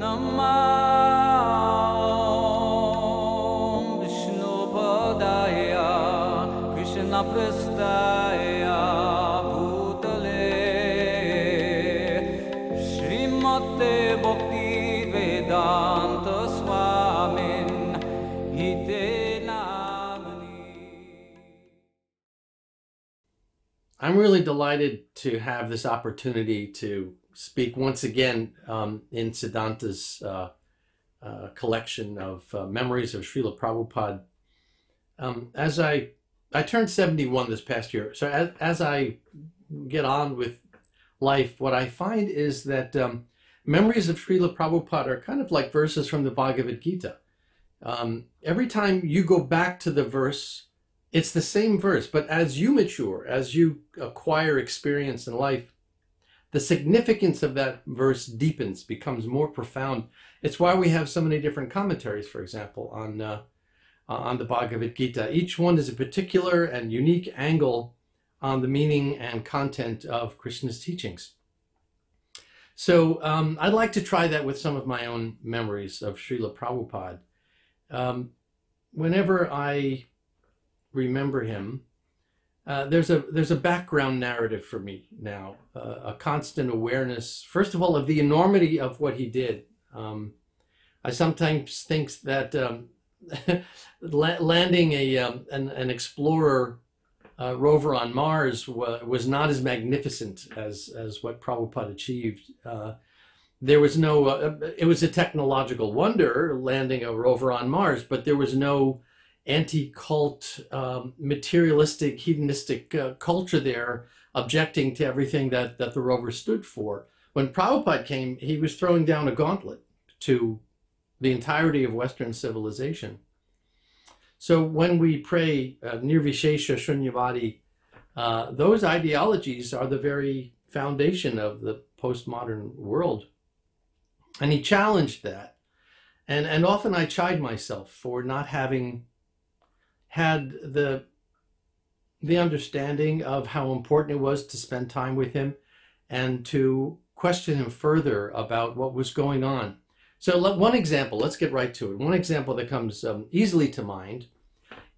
Namah Vishnu Padaya Krishna Prestaya Bhutale Srimate Bhakti Vedanta Swamin Hite Namani. I'm really delighted to have this opportunity to speak once again in Siddhanta's collection of memories of Srila Prabhupada. As I turned 71 this past year, so as I get on with life, what I find is that memories of Srila Prabhupada are kind of like verses from the Bhagavad Gita. Every time you go back to the verse, it's the same verse, but as you mature, as you acquire experience in life, the significance of that verse deepens, becomes more profound. It's why we have so many different commentaries, for example, on the Bhagavad Gita. Each one is a particular and unique angle on the meaning and content of Krishna's teachings. So I'd like to try that with some of my own memories of Srila Prabhupada. Whenever I remember him, there's a background narrative for me now, a constant awareness, first of all, of the enormity of what he did. I sometimes think that landing an explorer rover on Mars was not as magnificent as what Prabhupada achieved. There was no, it was a technological wonder, landing a rover on Mars, but there was no anti-cult, materialistic, hedonistic culture there, objecting to everything that the rover stood for. When Prabhupada came, he was throwing down a gauntlet to the entirety of Western civilization. So when we pray Nirvishesha Shunyavadi, those ideologies are the very foundation of the postmodern world. And he challenged that. And often I chide myself for not having had the understanding of how important it was to spend time with him and to question him further about what was going on. So one example, let's get right to it. One example that comes easily to mind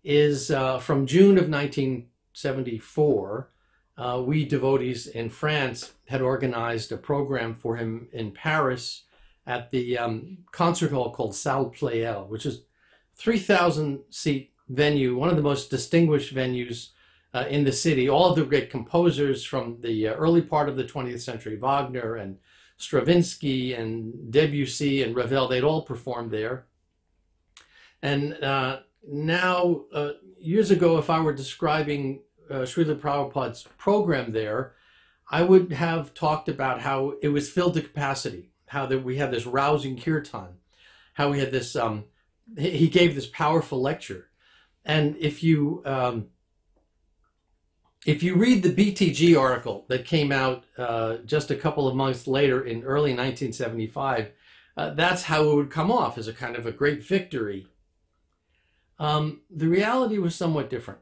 is from June of 1974. We devotees in France had organized a program for him in Paris at the concert hall called Salle Pleyel, which is 3,000-seat venue, one of the most distinguished venues in the city. All of the great composers from the early part of the 20th century, Wagner and Stravinsky and Debussy and Ravel, they'd all performed there. And now, years ago, if I were describing Srila Prabhupada's program there, I would have talked about how it was filled to capacity, how that we had this rousing kirtan, how we had this, he gave this powerful lecture. And if you read the BTG article that came out just a couple of months later in early 1975, that's how it would come off, as a kind of a great victory. The reality was somewhat different.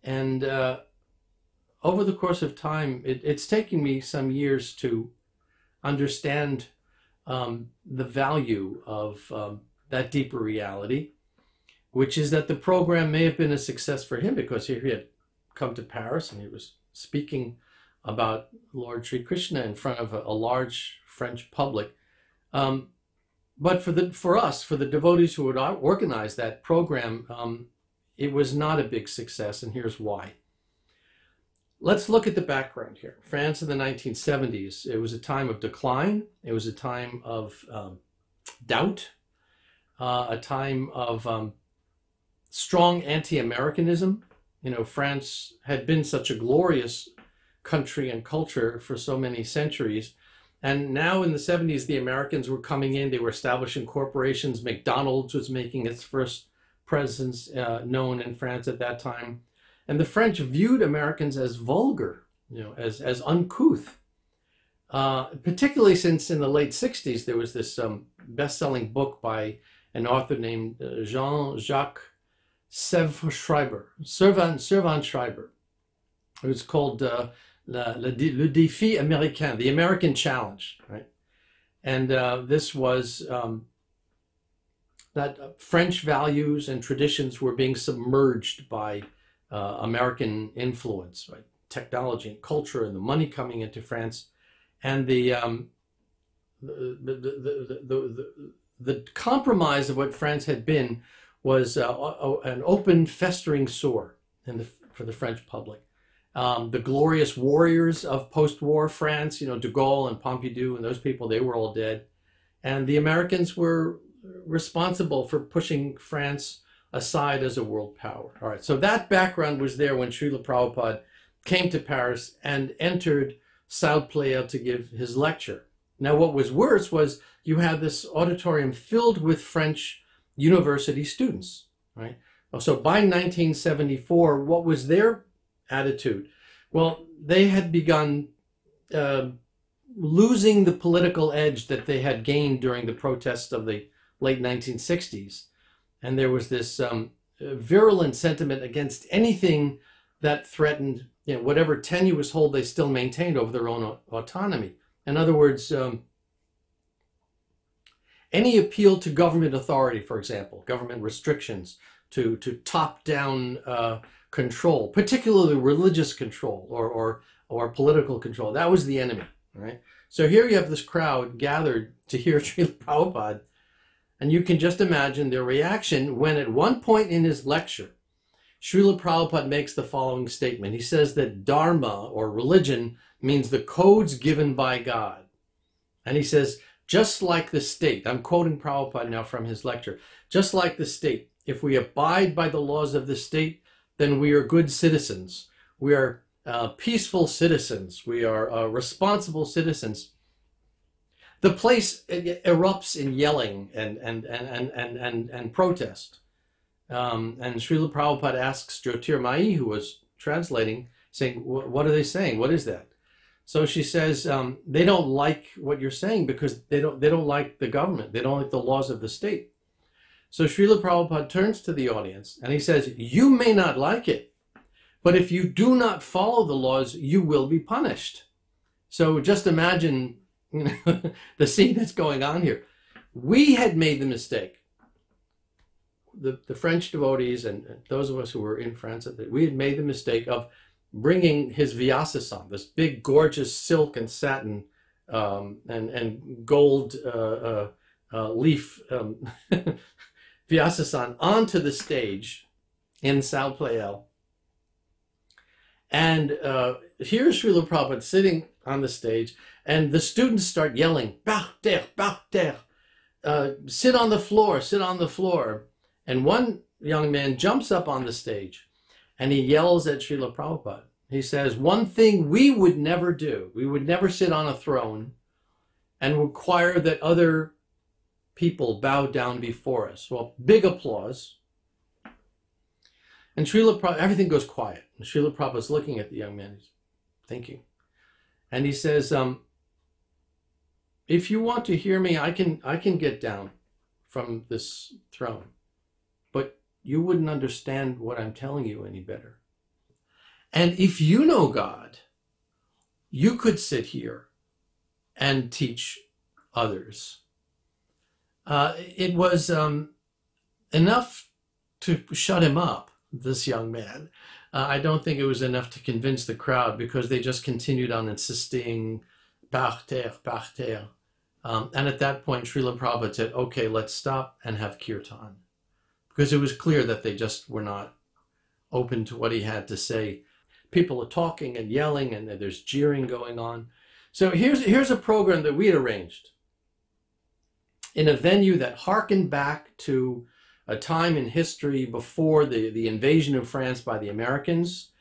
And over the course of time, it's taken me some years to understand the value of that deeper reality, which is that the program may have been a success for him because he had come to Paris and he was speaking about Lord Sri Krishna in front of a large French public. But for us, for the devotees who would organize that program, it was not a big success, and here's why. Let's look at the background here. France in the 1970s, it was a time of decline. It was a time of doubt, a time of strong anti-Americanism. You know, France had been such a glorious country and culture for so many centuries. And now in the 70s, the Americans were coming in. They were establishing corporations. McDonald's was making its first presence known in France at that time. And the French viewed Americans as vulgar, you know, as uncouth. Particularly since in the late 60s, there was this best-selling book by an author named Jean-Jacques Servan Schreiber. It was called Le Défi Américain, the American Challenge, right? And this was that French values and traditions were being submerged by American influence, right? Technology and culture and the money coming into France. And the compromise of what France had been was an open, festering sore for the French public. The glorious warriors of post-war France, you know, de Gaulle and Pompidou and those people, they were all dead. And the Americans were responsible for pushing France aside as a world power. All right, so that background was there when Srila Prabhupada came to Paris and entered South Playa to give his lecture. Now, what was worse was you had this auditorium filled with French university students, right? So by 1974, what was their attitude? Well, they had begun losing the political edge that they had gained during the protests of the late 1960s. And there was this virulent sentiment against anything that threatened, you know, whatever tenuous hold they still maintained over their own autonomy. In other words, any appeal to government authority, for example, government restrictions, to top-down control, particularly religious control or political control, that was the enemy, right? So here you have this crowd gathered to hear Srila Prabhupada, and you can just imagine their reaction when at one point in his lecture, Srila Prabhupada makes the following statement. He says that Dharma, or religion, means the codes given by God. And he says, just like the state, I'm quoting Prabhupada now from his lecture, just like the state, if we abide by the laws of the state, then we are good citizens. We are peaceful citizens. We are responsible citizens. The place erupts in yelling and protest. And Srila Prabhupada asks Jyotirmayi, who was translating, saying, what are they saying? What is that? So she says, they don't like what you're saying because they don't like the government. They don't like the laws of the state. So Srila Prabhupada turns to the audience and he says, you may not like it, but if you do not follow the laws, you will be punished. So just imagine, you know, the scene that's going on here. We had made the mistake. The French devotees and those of us who were in France, we had made the mistake of bringing his Vyasasan, this big, gorgeous silk and satin and gold leaf Vyasasan onto the stage in Sao Playa. And here's Srila Prabhupada sitting on the stage, and the students start yelling, par terre, sit on the floor, sit on the floor. And one young man jumps up on the stage and he yells at Srila Prabhupada. He says, one thing we would never do, we would never sit on a throne and require that other people bow down before us. Well, big applause. And Srila Prabhupada, everything goes quiet. And Srila Prabhupada's looking at the young man, he's thinking. And he says, if you want to hear me, I can get down from this throne. But you wouldn't understand what I'm telling you any better. And if you know God, you could sit here and teach others. It was enough to shut him up, this young man. I don't think it was enough to convince the crowd because they just continued on insisting, par terre, par terre. And at that point, Srila Prabhupada said, okay, let's stop and have kirtan. Because it was clear that they just were not open to what he had to say. People are talking and yelling and there's jeering going on. So here's a program that we had arranged in a venue that harkened back to a time in history before the invasion of France by the Americans,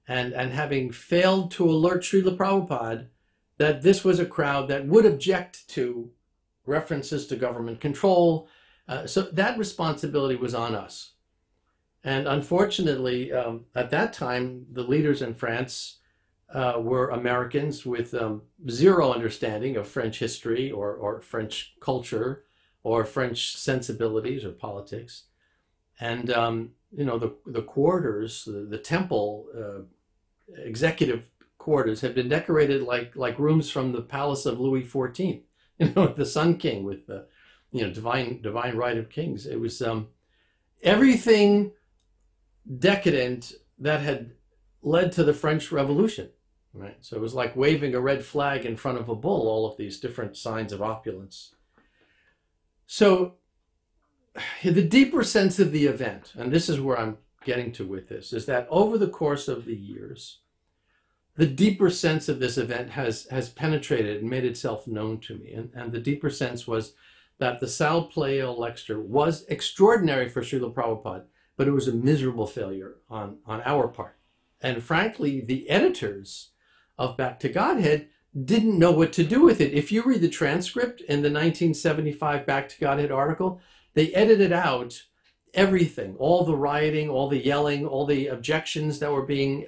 and having failed to alert Srila Prabhupada that this was a crowd that would object to references to government control. So that responsibility was on us. And unfortunately, at that time, the leaders in France were Americans with zero understanding of French history or French culture or French sensibilities or politics. And, you know, the quarters, the temple executive quarters had been decorated like rooms from the palace of Louis XIV. the Sun King with the, divine right of kings. It was everything decadent that had led to the French Revolution, right? So it was like waving a red flag in front of a bull, all of these different signs of opulence. So the deeper sense of the event, and this is where I'm getting to with this, is that over the course of the years, the deeper sense of this event has penetrated and made itself known to me. And the deeper sense was that the Sal Pleo lecture was extraordinary for Srila Prabhupada, but it was a miserable failure on our part. And frankly, the editors of Back to Godhead didn't know what to do with it. If you read the transcript in the 1975 Back to Godhead article, they edited out everything, all the rioting, all the yelling, all the objections that were being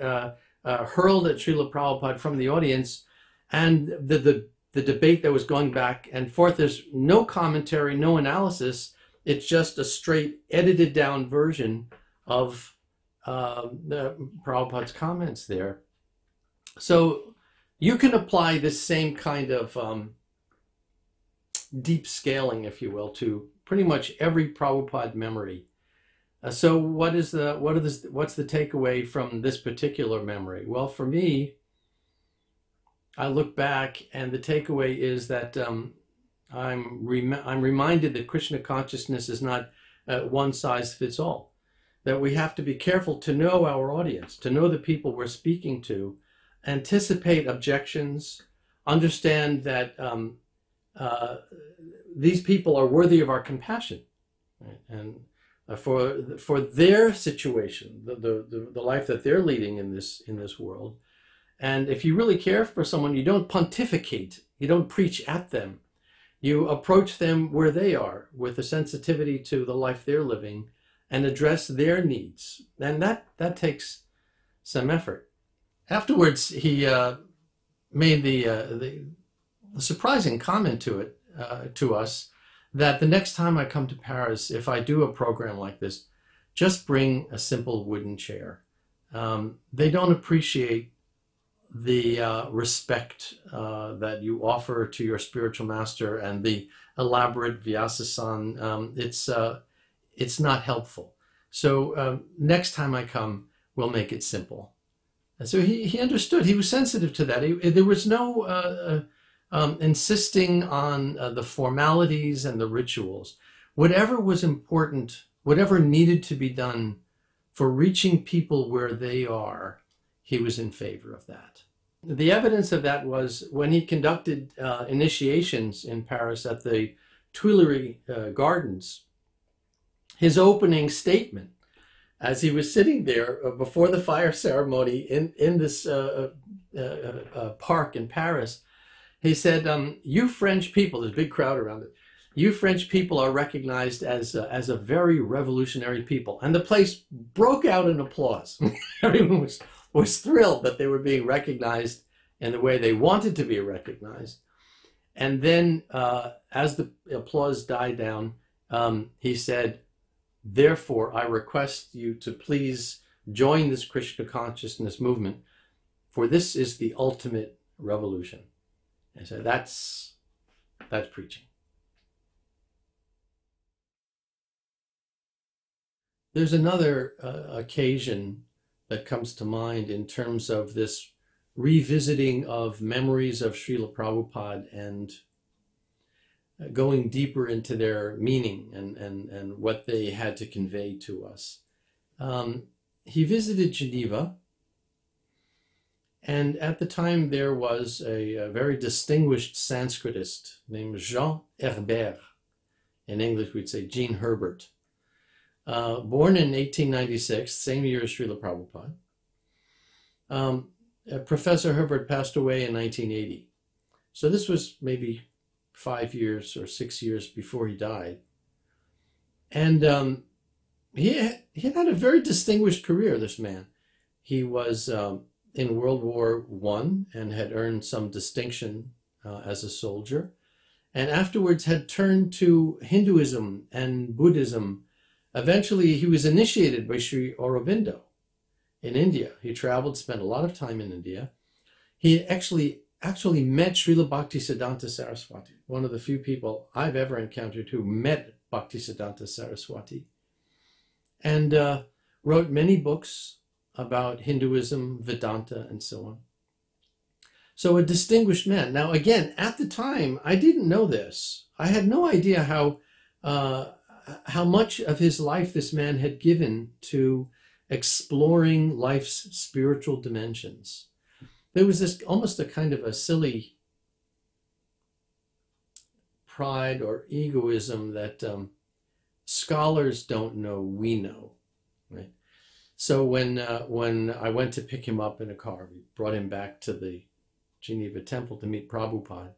hurled at Srila Prabhupada from the audience, and the debate that was going back and forth. There's no commentary, no analysis. It's just a straight edited down version of Prabhupada's comments there. So you can apply this same kind of deep scaling, if you will, to pretty much every Prabhupada memory. So what's the takeaway from this particular memory? Well, for me, I look back and the takeaway is that I'm reminded that Krishna consciousness is not one size fits all. That we have to be careful to know our audience, to know the people we're speaking to, anticipate objections, understand that these people are worthy of our compassion, right? And for their situation, the life that they're leading in this world. And if you really care for someone, you don't pontificate, you don't preach at them. You approach them where they are with a sensitivity to the life they're living and address their needs. And that takes some effort. Afterwards, he made the surprising comment to us that the next time I come to Paris, if I do a program like this, just bring a simple wooden chair. They don't appreciate the respect that you offer to your spiritual master and the elaborate Vyasa-san. It's not helpful. So next time I come, we'll make it simple. And so he understood. He was sensitive to that. There was no insisting on the formalities and the rituals. Whatever was important, whatever needed to be done for reaching people where they are, he was in favor of that. The evidence of that was when he conducted initiations in Paris at the Tuileries Gardens. His opening statement, as he was sitting there before the fire ceremony in this park in Paris, he said, you French people, there's a big crowd around it, you French people are recognized as a very revolutionary people. And the place broke out in applause. Everyone was thrilled that they were being recognized in the way they wanted to be recognized. And then as the applause died down, he said, therefore, I request you to please join this Krishna consciousness movement, for this is the ultimate revolution. And so that's preaching. There's another occasion that comes to mind in terms of this revisiting of memories of Srila Prabhupada and going deeper into their meaning and what they had to convey to us. He visited Geneva, and at the time there was a very distinguished Sanskritist named Jean Herbert. In English we'd say Jean Herbert. Born in 1896, same year as Srila Prabhupada. Professor Herbert passed away in 1980. So this was maybe 5 years or 6 years before he died. And he had a very distinguished career, this man. He was in World War I and had earned some distinction as a soldier. And afterwards had turned to Hinduism and Buddhism. Eventually, he was initiated by Sri Aurobindo in India. He traveled, spent a lot of time in India. He actually actually met Srila Bhaktisiddhanta Saraswati, one of the few people I've ever encountered who met Bhaktisiddhanta Saraswati, and wrote many books about Hinduism, Vedanta, and so on. So a distinguished man. Now, again, at the time, I didn't know this. I had no idea how much of his life this man had given to exploring life's spiritual dimensions. There was this almost a kind of a silly pride or egoism that scholars don't know, we know, right? So when I went to pick him up in a car, we brought him back to the Geneva Temple to meet Prabhupada.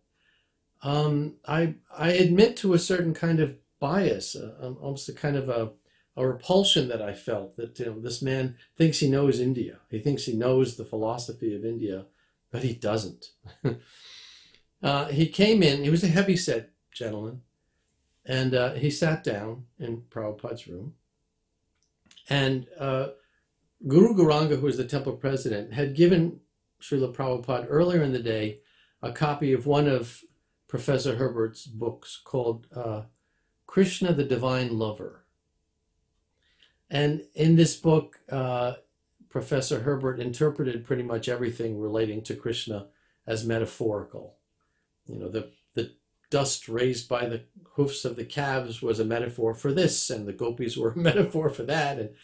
I admit to a certain kind of bias, almost a kind of a repulsion that I felt that this man thinks he knows India. He thinks he knows the philosophy of India, but he doesn't. He came in, he was a heavy-set gentleman, and he sat down in Prabhupada's room. And Guru Gauranga, who was the temple president, had given Srila Prabhupada earlier in the day a copy of one of Professor Herbert's books called Krishna the Divine Lover. And in this book, Professor Herbert interpreted pretty much everything relating to Krishna as metaphorical. The dust raised by the hoofs of the calves was a metaphor for this, and the gopis were a metaphor for that. And,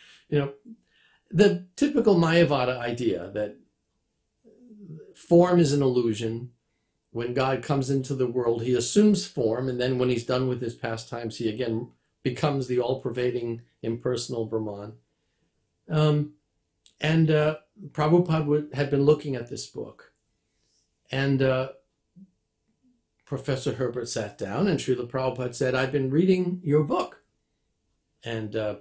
the typical Mayavada idea that form is an illusion. When God comes into the world, he assumes form, and then when he's done with his pastimes, he again becomes the all-pervading impersonal Brahman. Prabhupada had been looking at this book, and Professor Herbert sat down, and Srila Prabhupada said, "I've been reading your book." And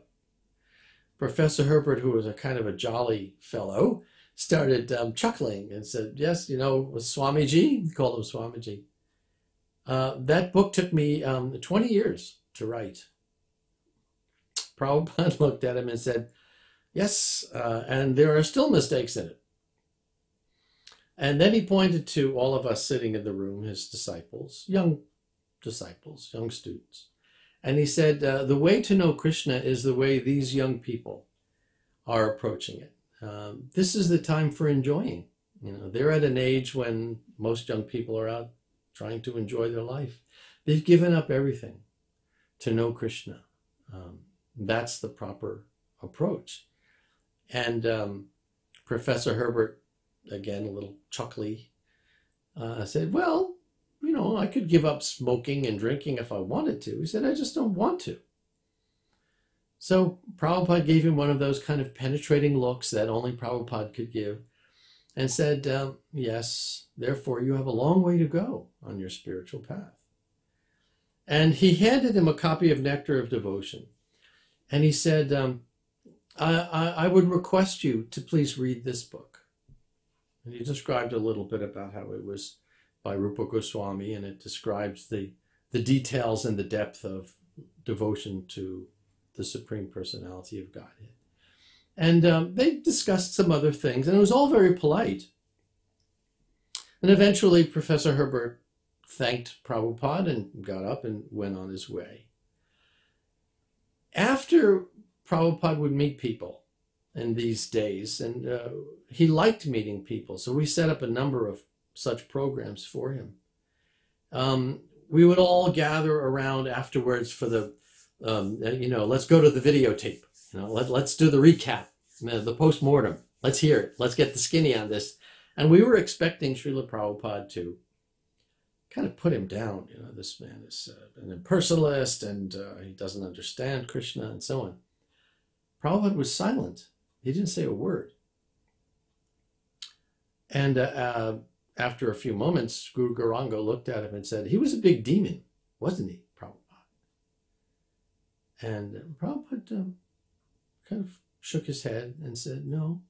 Professor Herbert, who was a kind of a jolly fellow, started chuckling and said, "Yes, Swamiji," he called him Swamiji. That book took me 20 years to write. Prabhupada looked at him and said, "Yes, and there are still mistakes in it." And then he pointed to all of us sitting in the room, his disciples, young students. And he said, the way to know Krishna is the way these young people are approaching it. This is the time for enjoying. They're at an age when most young people are out trying to enjoy their life. They've given up everything to know Krishna. That's the proper approach. And Professor Herbert, again, a little chuckly, said, "Well, I could give up smoking and drinking if I wanted to." He said, "I just don't want to." So Prabhupada gave him one of those kind of penetrating looks that only Prabhupada could give and said, "Yes, therefore you have a long way to go on your spiritual path." And he handed him a copy of Nectar of Devotion. And he said, I would request you to please read this book. And he described a little bit about how it was by Rupa Goswami, and it describes the details and the depth of devotion to the Supreme Personality of Godhead. And they discussed some other things, and it was all very polite. And eventually Professor Herbert thanked Prabhupada and got up and went on his way. After Prabhupada would meet people in these days, and he liked meeting people, so we set up a number of such programs for him. We would all gather around afterwards for the, let's go to the videotape. Let's do the recap, the post-mortem. Let's hear it. Let's get the skinny on this. And we were expecting Srila Prabhupada to kind of put him down. This man is an impersonalist, and he doesn't understand Krishna, and so on. Prabhupada was silent. He didn't say a word. And after a few moments, Guru Gauranga looked at him and said, "He was a big demon, wasn't he, Prabhupada?" And Prabhupada kind of shook his head and said, "No.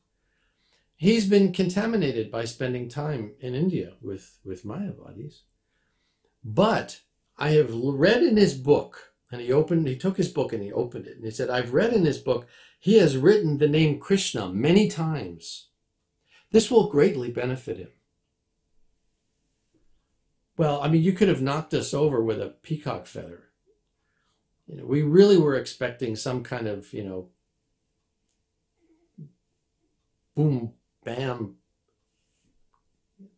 He's been contaminated by spending time in India with Mayavadis. But I have read in his book," and he took his book and he opened it, and he said, "I've read in his book, he has written the name Krishna many times. This will greatly benefit him." Well, I mean, you could have knocked us over with a peacock feather. We really were expecting some kind of, boom, bam,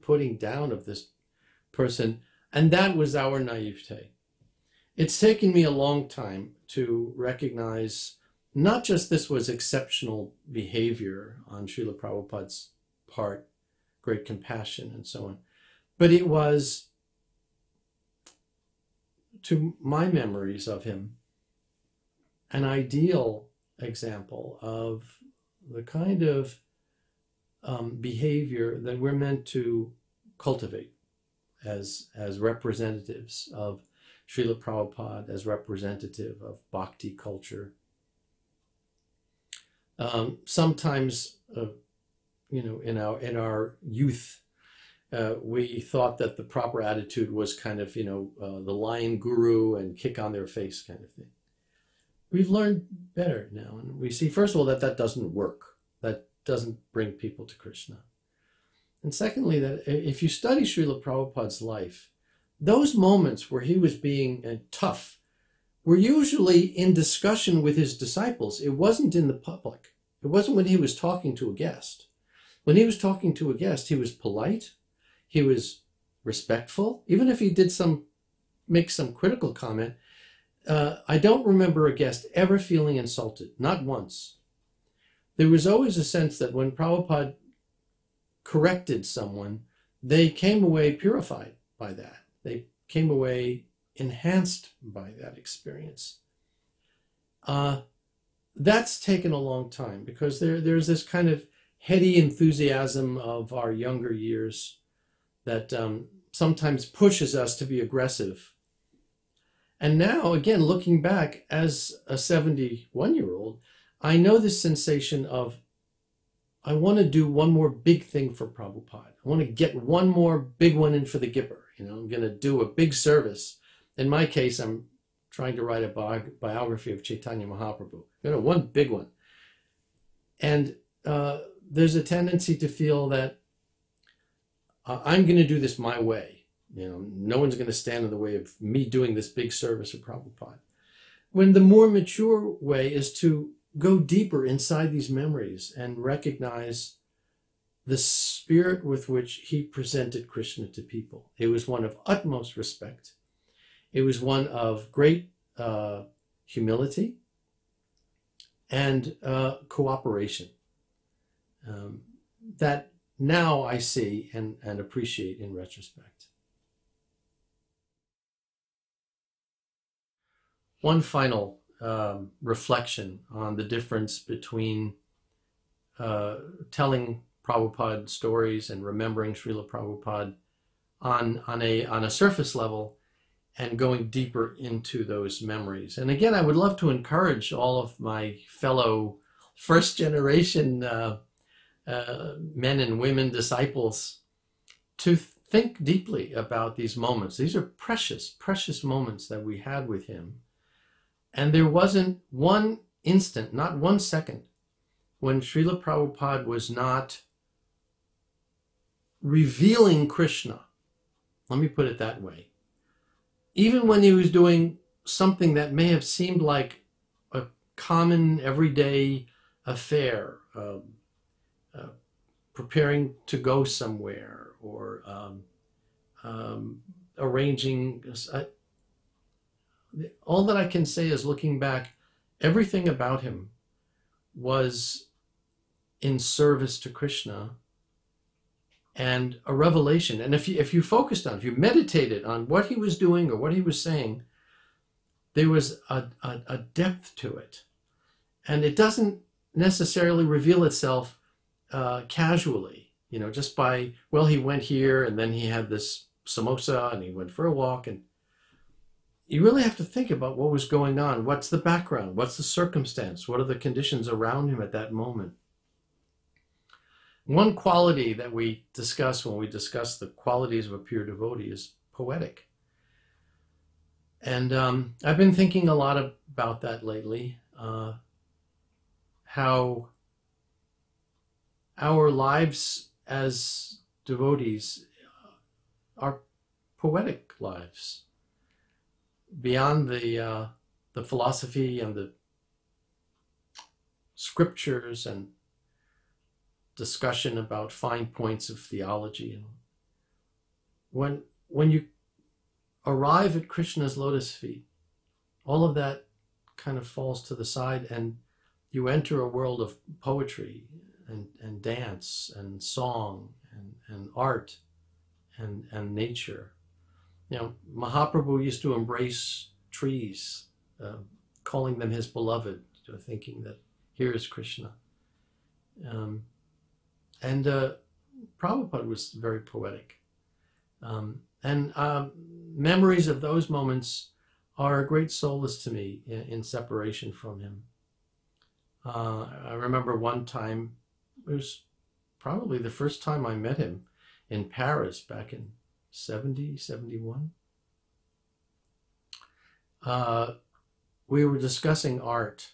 putting down of this person. And that was our naivete. It's taken me a long time to recognize not just this was exceptional behavior on Srila Prabhupada's part, great compassion and so on, but it was, to my memories of him, an ideal example of the kind of behavior that we're meant to cultivate as representatives of Srila Prabhupada, as representative of bhakti culture. Sometimes, in our youth, we thought that the proper attitude was kind of, the lion guru and kick on their face kind of thing. We've learned better now, and we see, first of all, that doesn't work. That doesn't bring people to Krishna. And secondly, that if you study Srila Prabhupada's life, those moments where he was being tough were usually in discussion with his disciples. It wasn't in the public. It wasn't when he was talking to a guest. When he was talking to a guest, he was polite, he was respectful, even if he did make some critical comment. I don't remember a guest ever feeling insulted, not once. There was always a sense that when Prabhupada corrected someone, they came away purified by that. They came away enhanced by that experience. That's taken a long time because there's this kind of heady enthusiasm of our younger years that sometimes pushes us to be aggressive. And now, again, looking back as a 71-year-old, I know this sensation of, I want to do one more big thing for Prabhupada. I want to get one more big one in for the Gipper. I'm going to do a big service. In my case, I'm trying to write a biography of Chaitanya Mahaprabhu. One big one. And there's a tendency to feel that I'm going to do this my way. No one's going to stand in the way of me doing this big service of Prabhupada. When the more mature way is to go deeper inside these memories and recognize the spirit with which he presented Krishna to people. It was one of utmost respect. It was one of great humility and cooperation that now I see and appreciate in retrospect. One final reflection on the difference between telling Prabhupada stories and remembering Srila Prabhupada on a surface level and going deeper into those memories. And again, I would love to encourage all of my fellow first generation men and women disciples to think deeply about these moments. These are precious, precious moments that we had with him. And there wasn't one instant, not 1 second, when Srila Prabhupada was not revealing Krishna. Let me put it that way. Even when he was doing something that may have seemed like a common everyday affair, preparing to go somewhere or arranging, all that I can say is, looking back, everything about him was in service to Krishna and a revelation. And if you focused on, if you meditated on what he was doing or what he was saying, there was a depth to it. And it doesn't necessarily reveal itself casually, just by, well, he went here and then he had this samosa and he went for a walk. And you really have to think about what was going on. What's the background? What's the circumstance? What are the conditions around him at that moment? One quality that we discuss when we discuss the qualities of a pure devotee is poetic. And I've been thinking a lot about that lately, how our lives as devotees are poetic lives, beyond the philosophy and the scriptures and discussion about fine points of theology. When you arrive at Krishna's lotus feet, all of that kind of falls to the side, and you enter a world of poetry and dance and song and art and nature. You know, Mahaprabhu used to embrace trees, calling them his beloved, thinking that here is Krishna. And Prabhupada was very poetic. Memories of those moments are a great solace to me in separation from him. I remember one time, it was probably the first time I met him in Paris back in 70, 71. We were discussing art,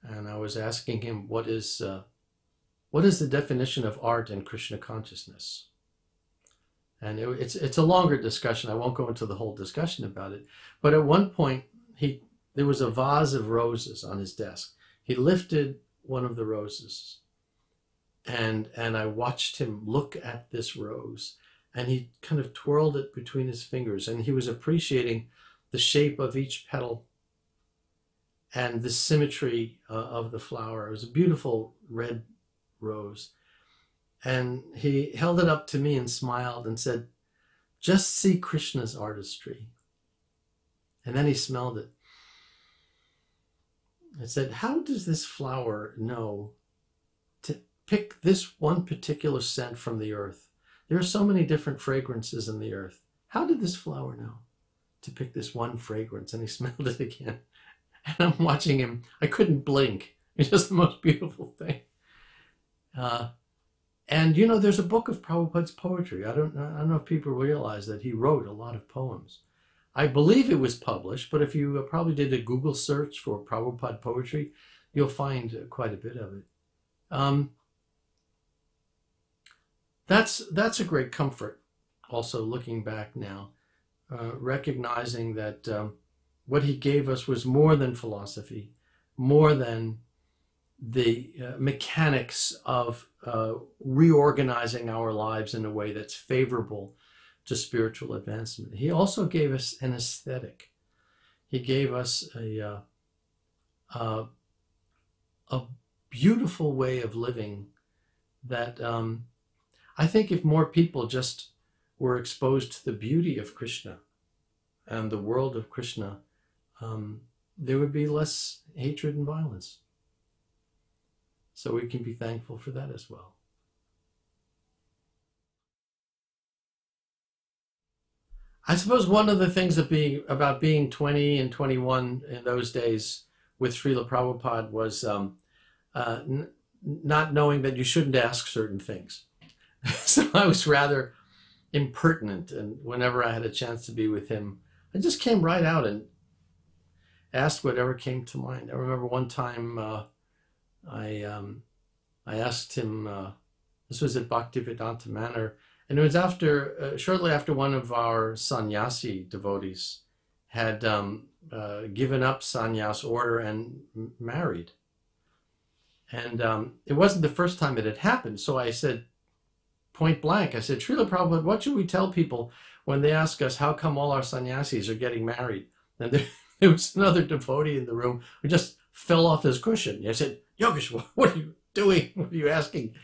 and I was asking him, what is the definition of art in Krishna consciousness? And it's a longer discussion. I won't go into the whole discussion about it. But at one point, there was a vase of roses on his desk. He lifted one of the roses, and I watched him look at this rose, and he kind of twirled it between his fingers, and he was appreciating the shape of each petal and the symmetry of the flower. It was a beautiful red rose. And he held it up to me and smiled and said, "Just see Krishna's artistry." And then he smelled it. I said, "How does this flower know to pick this one particular scent from the earth? There are so many different fragrances in the earth. How did this flower know to pick this one fragrance?" And he smelled it again. And I'm watching him. I couldn't blink. It's just the most beautiful thing. And you know, there's a book of Prabhupada's poetry. I don't know if people realize that he wrote a lot of poems. I believe it was published, but if you probably did a Google search for Prabhupada poetry, you'll find quite a bit of it. That's a great comfort. Also, looking back now, recognizing that what he gave us was more than philosophy, more than the mechanics of reorganizing our lives in a way that's favorable to spiritual advancement. He also gave us an aesthetic. He gave us a beautiful way of living that I think if more people just were exposed to the beauty of Krishna and the world of Krishna, there would be less hatred and violence. So we can be thankful for that as well. I suppose one of the things about being 20 and 21 in those days with Srila Prabhupada was not knowing that you shouldn't ask certain things. So I was rather impertinent, and whenever I had a chance to be with him, I just came right out and asked whatever came to mind. I remember one time I asked him, this was at Bhaktivedanta Manor, and it was shortly after one of our sannyasi devotees had given up sannyas order and married. And it wasn't the first time it had happened, so I said, point blank, I said, "Srila Prabhupada, what should we tell people when they ask us how come all our sannyasis are getting married?" And there was another devotee in the room who just fell off his cushion. I said, "Yogesvara, what are you doing? What are you asking?"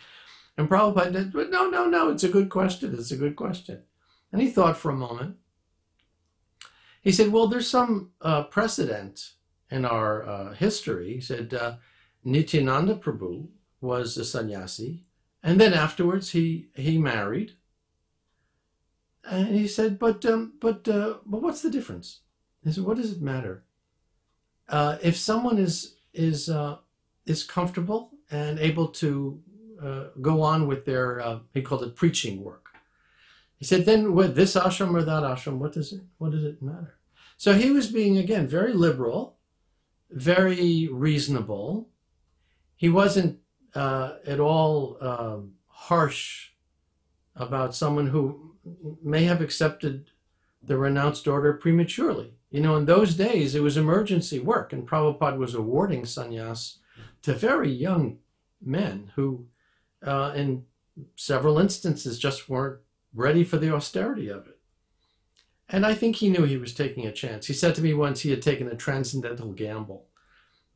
And Prabhupada said, no, it's a good question. It's a good question. And he thought for a moment. He said, well, there's some precedent in our history. He said, Nityananda Prabhu was a sannyasi, and then afterwards he married. And he said, but what's the difference? He said, what does it matter? If someone is comfortable and able to go on with their, he called it preaching work. He said, then with this ashram or that ashram, what does it matter? So he was being, again, very liberal, very reasonable. He wasn't at all harsh about someone who may have accepted the renounced order prematurely. You know, in those days, it was emergency work, and Prabhupada was awarding sannyas to very young men who, in several instances, just weren't ready for the austerity of it. And I think he knew he was taking a chance. He said to me once he had taken a transcendental gamble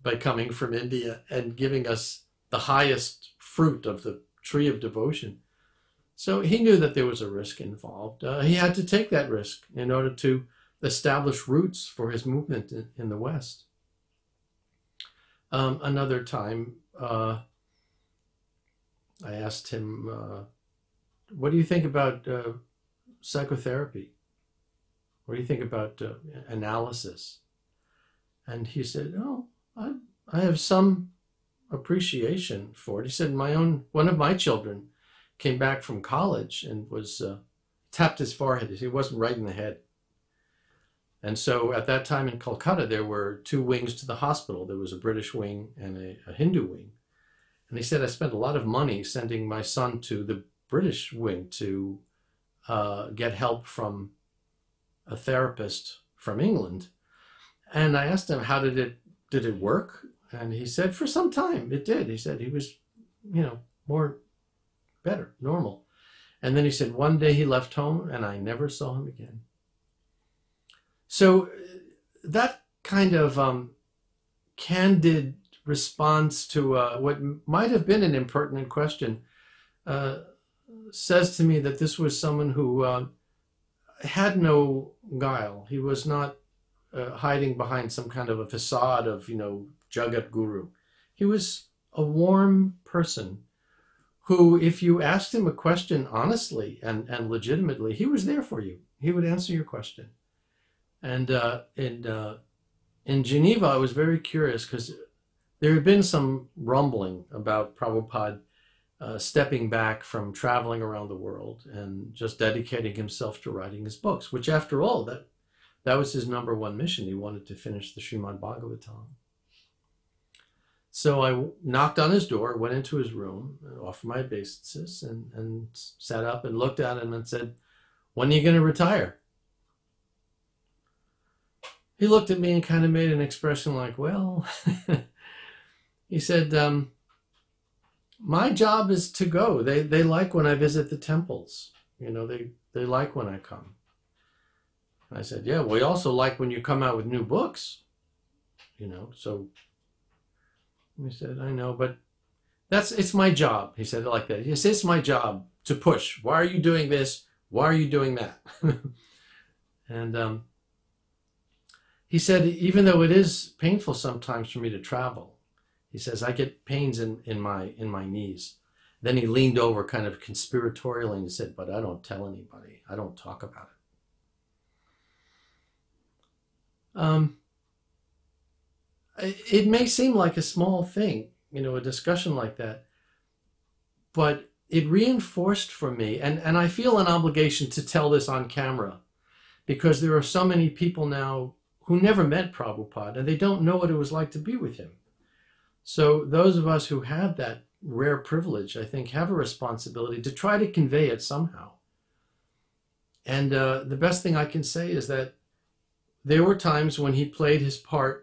by coming from India and giving us the highest fruit of the tree of devotion. So he knew that there was a risk involved. He had to take that risk in order to establish roots for his movement in the West. Another time, I asked him, what do you think about psychotherapy? What do you think about analysis? And he said, oh, I have some appreciation for it. He said, one of my children came back from college and was tapped his forehead. He wasn't right in the head. And so at that time in Calcutta, there were two wings to the hospital. There was a British wing and a Hindu wing. And he said, I spent a lot of money sending my son to the British wing to get help from a therapist from England. And I asked him, how did it work? And he said, for some time it did. He said he was, better, normal. And then he said, one day he left home and I never saw him again. So that kind of candid response to what might have been an impertinent question says to me that this was someone who had no guile. He was not hiding behind some kind of a facade of, Jagat Guru. He was a warm person who, if you asked him a question honestly and legitimately, he was there for you. He would answer your question. And in Geneva, I was very curious because there had been some rumbling about Prabhupada stepping back from traveling around the world and just dedicating himself to writing his books, which after all, that was his number one mission. He wanted to finish the Srimad Bhagavatam. So I knocked on his door, went into his room, offered my obeisances, and sat up and looked at him and said, when are you going to retire? He looked at me and kind of made an expression like, well, he said, my job is to go. They like when I visit the temples. They like when I come. And I said, yeah, we also like when you come out with new books. So he said, I know, but it's my job. He said it like that. He said, it's my job to push. Why are you doing this? Why are you doing that? And he said, even though it is painful sometimes for me to travel, he says, I get pains in my knees. Then he leaned over kind of conspiratorially and said, but I don't tell anybody. I don't talk about it. It may seem like a small thing, a discussion like that, but it reinforced for me, and I feel an obligation to tell this on camera, because there are so many people now who never met Prabhupada, and they don't know what it was like to be with him. So those of us who have that rare privilege, I think, have a responsibility to try to convey it somehow. And the best thing I can say is that there were times when he played his part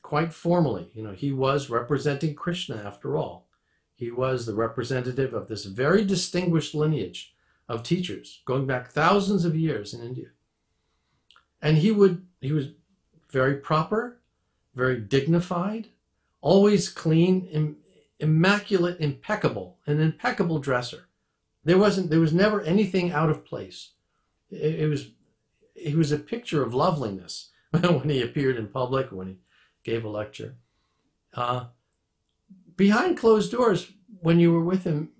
quite formally. He was representing Krishna after all. He was the representative of this very distinguished lineage of teachers going back thousands of years in India. And he was very proper, very dignified, always clean, immaculate, impeccable, an impeccable dresser. There was never anything out of place. He was a picture of loveliness when he appeared in public, when he gave a lecture. Behind closed doors, when you were with him,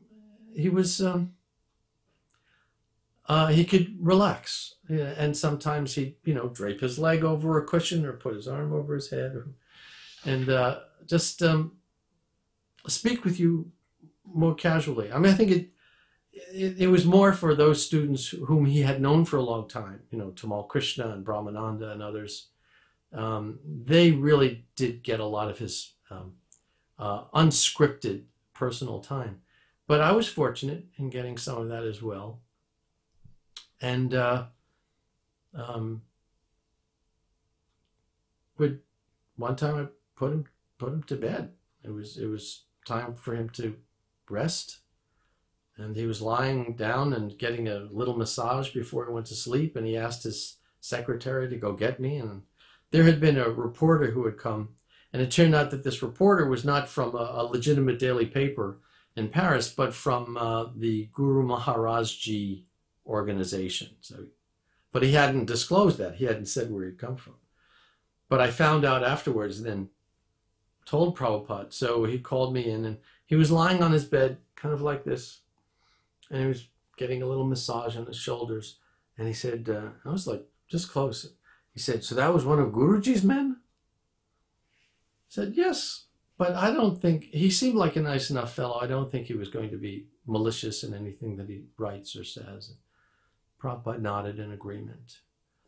he was he could relax, and sometimes he'd drape his leg over a cushion or put his arm over his head, and just speak with you more casually. I mean, I think it was more for those students whom he had known for a long time, Tamal Krishna and Brahmananda and others. They really did get a lot of his unscripted personal time. But I was fortunate in getting some of that as well. And one time I put him to bed. It was time for him to rest, and he was lying down and getting a little massage before he went to sleep. And he asked his secretary to go get me. And there had been a reporter who had come, and it turned out that this reporter was not from a legitimate daily paper in Paris, but from the Guru Maharaj Ji organization. So, but he hadn't disclosed that. He hadn't said where he'd come from. But I found out afterwards and then told Prabhupada. So he called me in, and he was lying on his bed, kind of like this, and he was getting a little massage on his shoulders. And he said, I was like, just close. He said, so that was one of Guruji's men? I said, yes, but I don't think, he seemed like a nice enough fellow. I don't think he was going to be malicious in anything that he writes or says. And Prabhupada nodded in agreement.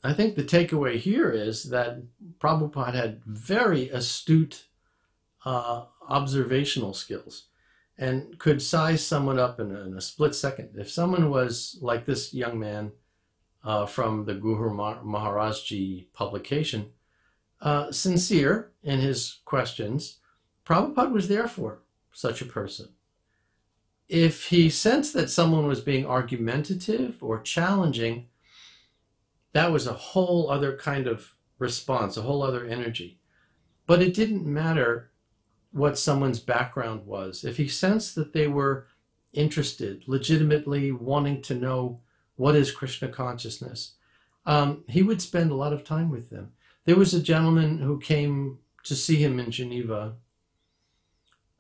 I think the takeaway here is that Prabhupada had very astute observational skills and could size someone up in a split second. If someone was like this young man from the Guru Maharaj Ji publication, sincere in his questions, Prabhupada was there for such a person. If he sensed that someone was being argumentative or challenging, that was a whole other kind of response, a whole other energy. But it didn't matter what someone's background was. If he sensed that they were interested, legitimately wanting to know what is Krishna consciousness, he would spend a lot of time with them. There was a gentleman who came to see him in Geneva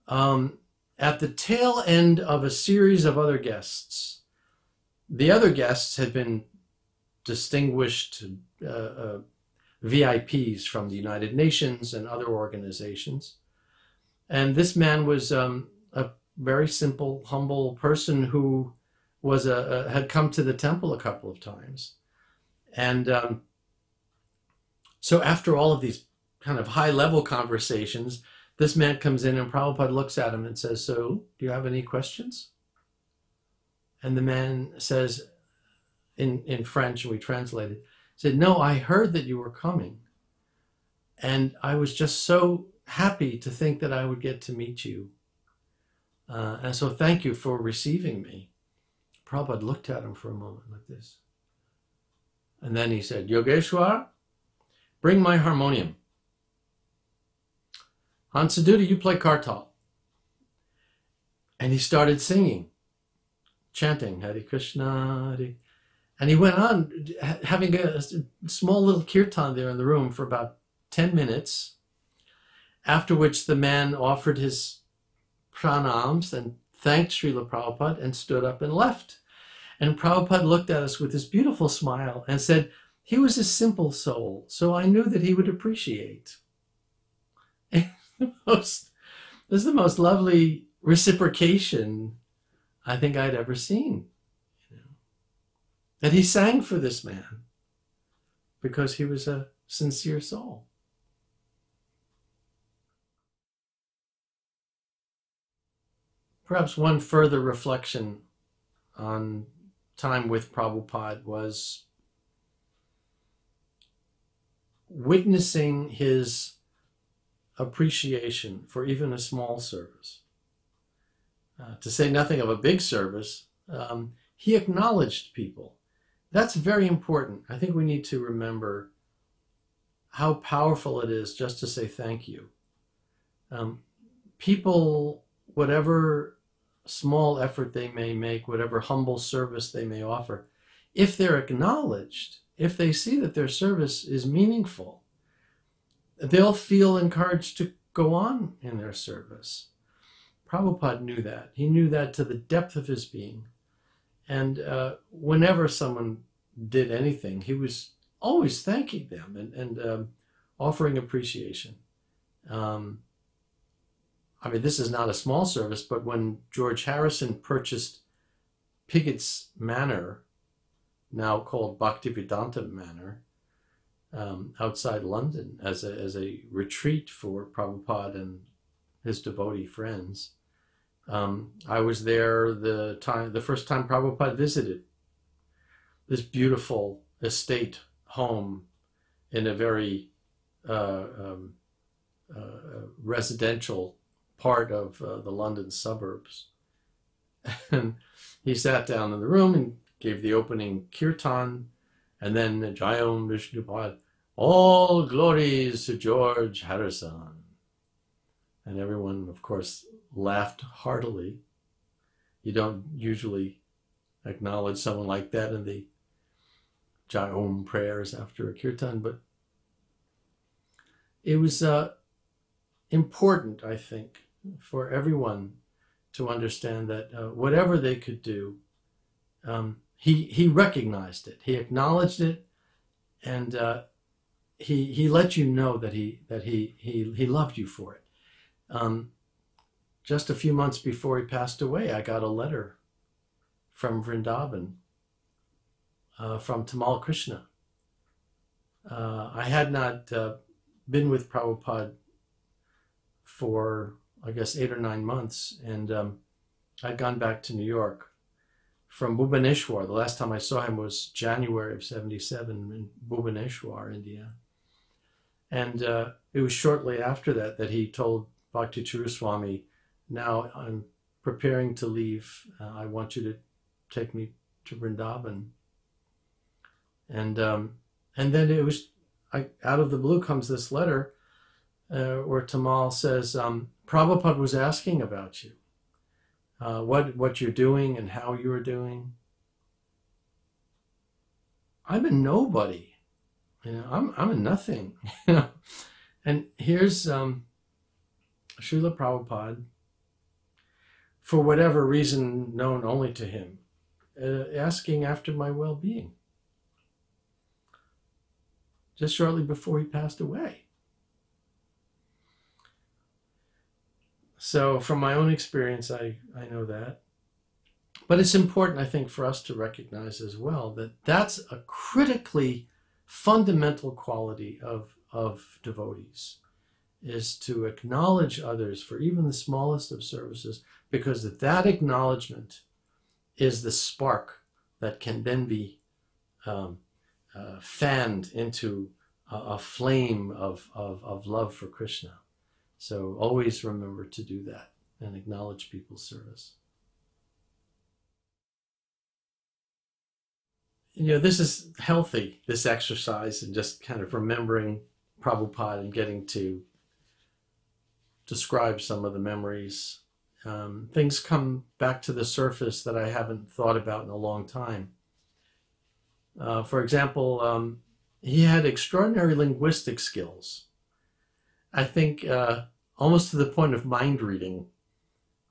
at the tail end of a series of other guests. The other guests had been distinguished VIPs from the United Nations and other organizations. And this man was a very simple, humble person who was had come to the temple a couple of times. And so after all of these kind of high-level conversations, this man comes in and Prabhupada looks at him and says, so, do you have any questions? And the man says, in French, and we translated, said, no, I heard that you were coming. And I was just so happy to think that I would get to meet you. And so thank you for receiving me. Prabhupada looked at him for a moment like this. And then he said, Yogesvara, bring my harmonium. Hansaduta, you play kartal. And he started singing, chanting Hare Krishna, Hare. And he went on having a small little kirtan there in the room for about 10 minutes, after which the man offered his pranams and thanked Srila Prabhupada and stood up and left. And Prabhupada looked at us with this beautiful smile and said, he was a simple soul, so I knew that he would appreciate. This is the most lovely reciprocation I think I'd ever seen. That he sang for this man because he was a sincere soul. Perhaps one further reflection on time with Prabhupada was witnessing his appreciation for even a small service. To say nothing of a big service, he acknowledged people. That's very important. I think we need to remember how powerful it is just to say thank you. People, whatever small effort they may make, whatever humble service they may offer, if they're acknowledged, if they see that their service is meaningful, they'll feel encouraged to go on in their service. Prabhupada knew that. He knew that to the depth of his being. And whenever someone did anything, he was always thanking them and offering appreciation. I mean, this is not a small service, but when George Harrison purchased Pigott's Manor, now called Bhaktivedanta Manor, outside London as a retreat for Prabhupada and his devotee friends, I was there the first time Prabhupada visited. this beautiful estate home in a very residential part of the London suburbs. And he sat down in the room and gave the opening kirtan, and then Jayam Vishnupad, all glories to George Harrison. And everyone, of course, laughed heartily. You don't usually acknowledge someone like that in the Jayam prayers after a kirtan, but it was important, I think, for everyone to understand that whatever they could do, he recognized it, he acknowledged it, and he let you know that he loved you for it. Just a few months before he passed away, I got a letter from Vrindavan, from Tamal Krishna. I had not been with Prabhupada for, I guess, 8 or 9 months, and I'd gone back to New York from Bhubaneswar. The last time I saw him was January of 77 in Bhubaneswar, India. And it was shortly after that that he told Bhakti Chiruswami, now I'm preparing to leave. I want you to take me to Vrindavan. And then it was, out of the blue comes this letter where Tamal says, Prabhupada was asking about you, what you're doing and how you're doing. I'm a nobody, I'm a nothing, And here's Srila Prabhupada, for whatever reason known only to him, asking after my well-being, just shortly before he passed away. So from my own experience, I know that. But it's important, I think, for us to recognize as well that that's a critically fundamental quality of devotees, is to acknowledge others for even the smallest of services, because that acknowledgement is the spark that can then be fanned into a flame of love for Krishna. So always remember to do that and acknowledge people's service. This is healthy, this exercise, and just kind of remembering Prabhupada and getting to describe some of the memories. Things come back to the surface that I haven't thought about in a long time. For example, he had extraordinary linguistic skills. I think almost to the point of mind reading,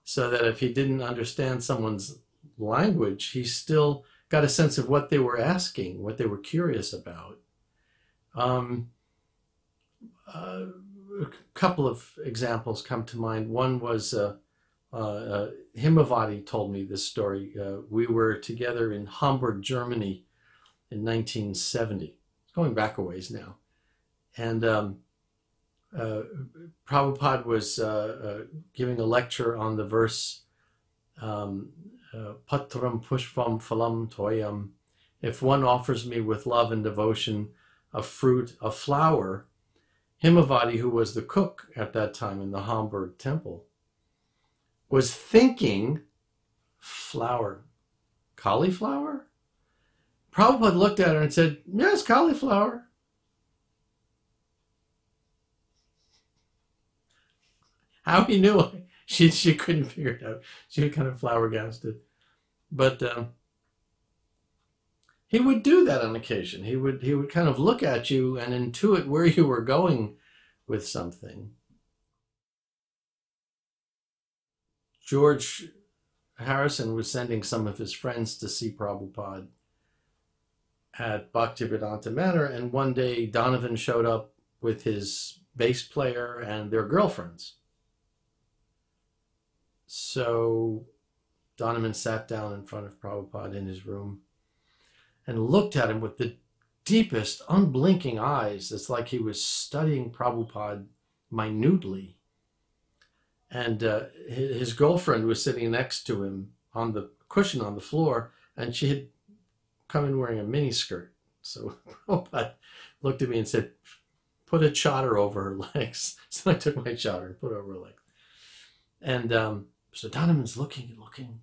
so that if he didn't understand someone's language, he still got a sense of what they were asking, what they were curious about. A couple of examples come to mind. One was Himavati told me this story. We were together in Hamburg, Germany in 1970. It's going back a ways now. And Prabhupada was giving a lecture on the verse Patram pushpam phalam toyam. If one offers me with love and devotion a fruit, a flower. Himavati, who was the cook at that time in the Hamburg temple, was thinking flower. Cauliflower? Prabhupada looked at her and said, yes, cauliflower. How he knew? She couldn't figure it out. She was kind of flabbergasted. But he would do that on occasion. He would kind of look at you and intuit where you were going with something. George Harrison was sending some of his friends to see Prabhupada at Bhaktivedanta Manor, and one day Donovan showed up with his bass player and their girlfriends. So Donovan sat down in front of Prabhupada in his room and looked at him with the deepest, unblinking eyes. It's like he was studying Prabhupada minutely. And his girlfriend was sitting next to him on the cushion on the floor, and she had come in wearing a mini skirt. So Prabhupada looked at me and said, put a chadar over her legs. So I took my chadar and put it over her legs. And so Donovan's looking and looking.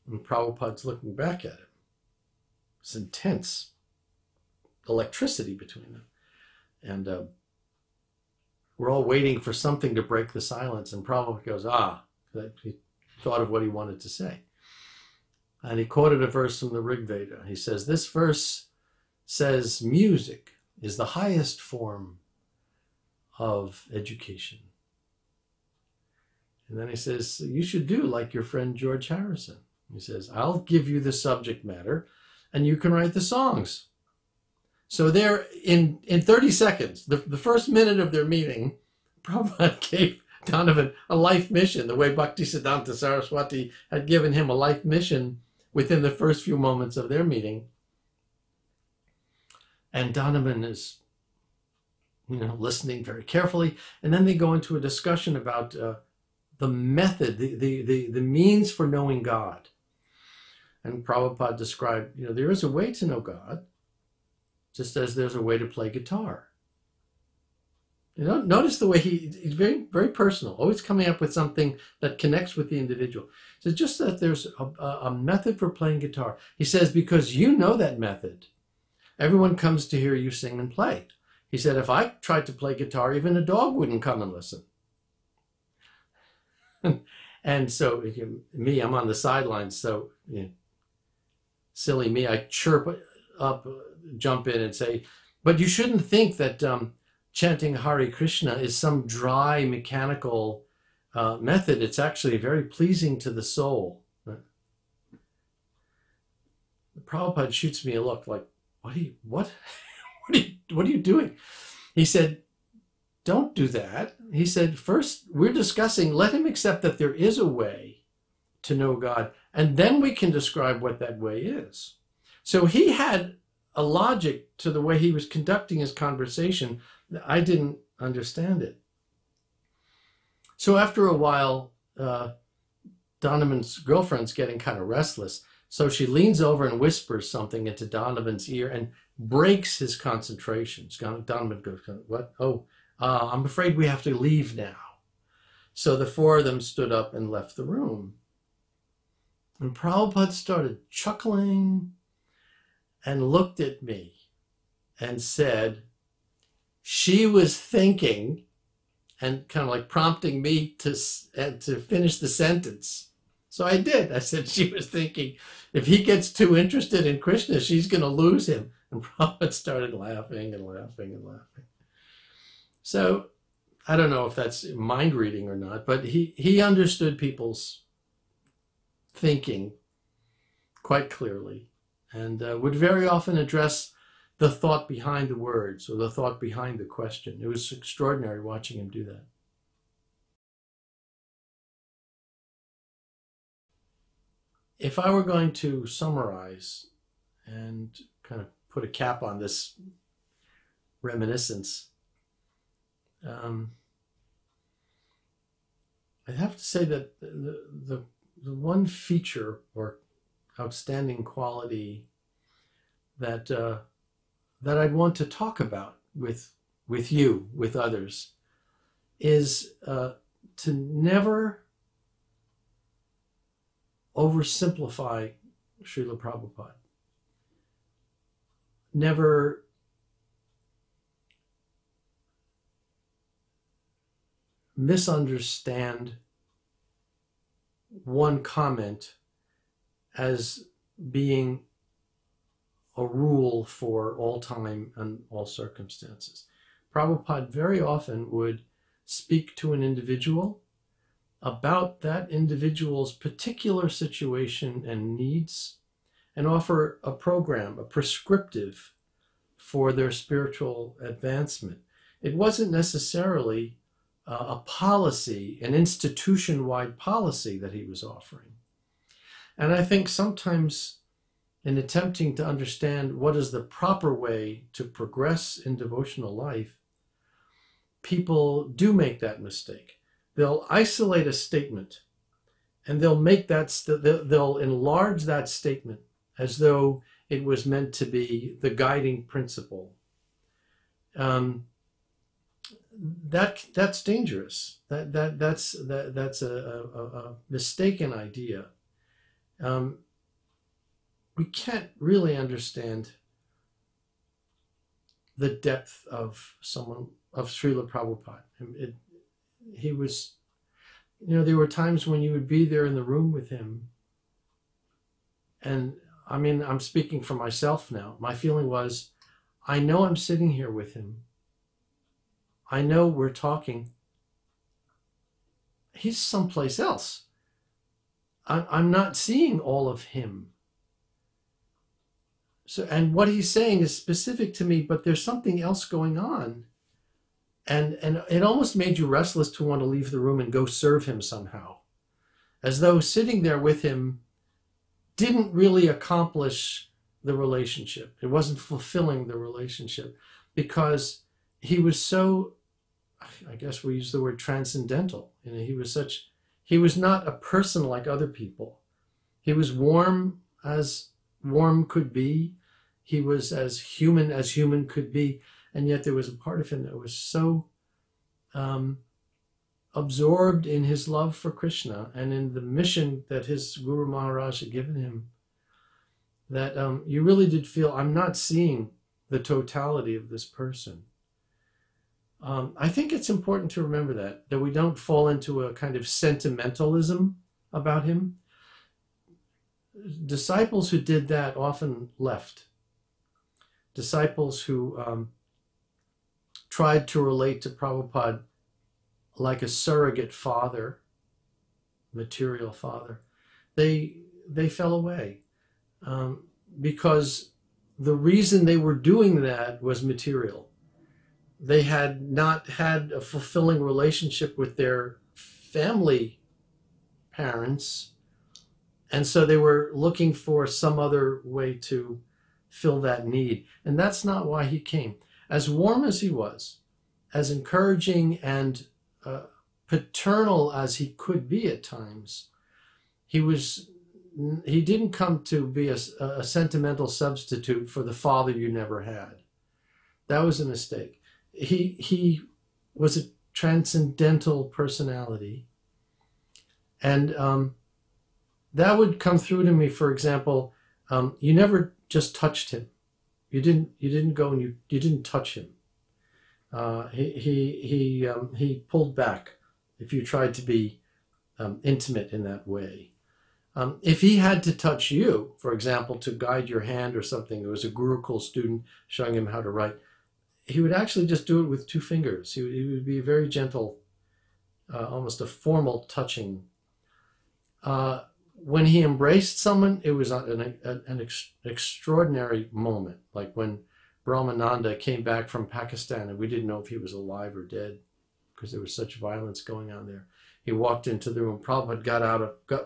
And Prabhupada's looking back at him. It's intense electricity between them. And we're all waiting for something to break the silence. And Prabhupada goes, he thought of what he wanted to say. And he quoted a verse from the Rig Veda. He says, this verse says music is the highest form of education. And then he says, you should do like your friend George Harrison. He says, I'll give you the subject matter and you can write the songs. So there, in 30 seconds, the first minute of their meeting, Prabhupada gave Donovan a life mission, the way Bhaktisiddhanta Saraswati had given him a life mission within the first few moments of their meeting. And Donovan is, listening very carefully. And then they go into a discussion about the method, the means for knowing God. And Prabhupada described, there is a way to know God, just as there's a way to play guitar. Notice the way he's very, very personal, always coming up with something that connects with the individual. So just that there's a method for playing guitar. He says, because you know that method, everyone comes to hear you sing and play. He said, if I tried to play guitar, even a dog wouldn't come and listen. And so me, I'm on the sidelines. So silly me, I chirp up, jump in and say, but you shouldn't think that chanting Hare Krishna is some dry, mechanical method. It's actually very pleasing to the soul. Prabhupada shoots me a look like, what are you doing? He said, don't do that. He said, first, we're discussing, let him accept that there is a way to know God, and then we can describe what that way is. So he had a logic to the way he was conducting his conversation. I didn't understand it. So after a while, Donovan's girlfriend's getting kind of restless. So she leans over and whispers something into Donovan's ear and breaks his concentration. Donovan goes, what? Oh, I'm afraid we have to leave now. So the four of them stood up and left the room. And Prabhupada started chuckling and looked at me and said, she was thinking, and kind of like prompting me to finish the sentence. So I did. I said, she was thinking, if he gets too interested in Krishna, she's going to lose him. And Prabhupada started laughing and laughing and laughing. So I don't know if that's mind reading or not, but he understood people's thinking quite clearly and would very often address the thought behind the words or the thought behind the question. It was extraordinary watching him do that. If I were going to summarize and kind of put a cap on this reminiscence, I'd have to say that the one feature or outstanding quality that I'd want to talk about with you, with others, is to never oversimplify Srila Prabhupada. Never misunderstand one comment as being a rule for all time and all circumstances. Prabhupada very often would speak to an individual about that individual's particular situation and needs and offer a program, a prescriptive for their spiritual advancement. It wasn't necessarily a policy, an institution-wide policy that he was offering. And I think sometimes in attempting to understand what is the proper way to progress in devotional life, people do make that mistake. They'll isolate a statement and they'll make that, they'll enlarge that statement as though It was meant to be the guiding principle. That's dangerous. That's a mistaken idea. We can't really understand the depth of Srila Prabhupada. He was, there were times when you would be there in the room with him, and I mean, I'm speaking for myself now. My feeling was, I know I'm sitting here with him. I know we're talking. He's someplace else. I'm not seeing all of him. So, and what he's saying is specific to me, but there's something else going on. And it almost made you restless to want to leave the room and go serve him somehow. As though sitting there with him didn't really accomplish the relationship. It wasn't fulfilling the relationship because he was so, I guess we use the word transcendental. He was not a person like other people. He was warm as warm could be. He was as human could be. And yet there was a part of him that was so absorbed in his love for Krishna and in the mission that his Guru Maharaj had given him, that you really did feel, I'm not seeing the totality of this person. I think it's important to remember that we don't fall into a kind of sentimentalism about him. Disciples who did that often left. Disciples who tried to relate to Prabhupada like a surrogate father, material father, they fell away because the reason they were doing that was material. They had not had a fulfilling relationship with their family parents, and so they were looking for some other way to fill that need. And that's not why he came. As warm as he was, as encouraging and paternal as he could be at times, he didn't come to be a sentimental substitute for the father you never had. That was a mistake. He was a transcendental personality, and that would come through to me. For example, you never just touched him. You didn't go and you didn't touch him. He pulled back if you tried to be intimate in that way. If he had to touch you, for example, to guide your hand or something, it was a Gurukul student showing him how to write, he would actually just do it with 2 fingers. He would be very gentle, almost a formal touching. When he embraced someone, it was an extraordinary moment, like when Brahmananda came back from Pakistan and we didn't know if he was alive or dead because there was such violence going on there. He walked into the room. Prabhupada got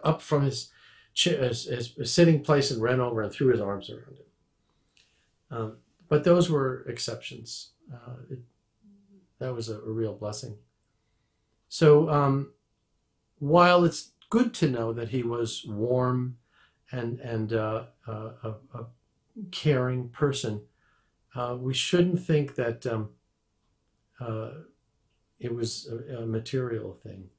up from his sitting place and ran over and threw his arms around him. But those were exceptions. That was a real blessing. So while it's good to know that he was warm and a caring person, we shouldn't think that it was a material thing.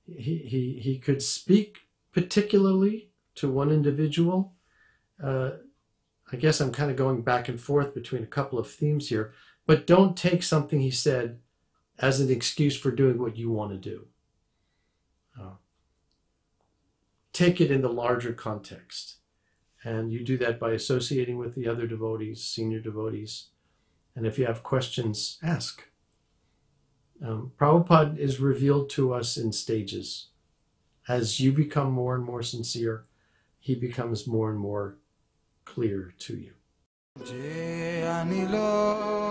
He could speak particularly to one individual. I guess I'm kind of going back and forth between a couple of themes here, but don't take something he said as an excuse for doing what you want to do. Take it in the larger context. And you do that by associating with the other devotees, senior devotees. And if you have questions, ask. Prabhupada is revealed to us in stages. As you become more and more sincere, he becomes more and more clear to you. Jai Anilo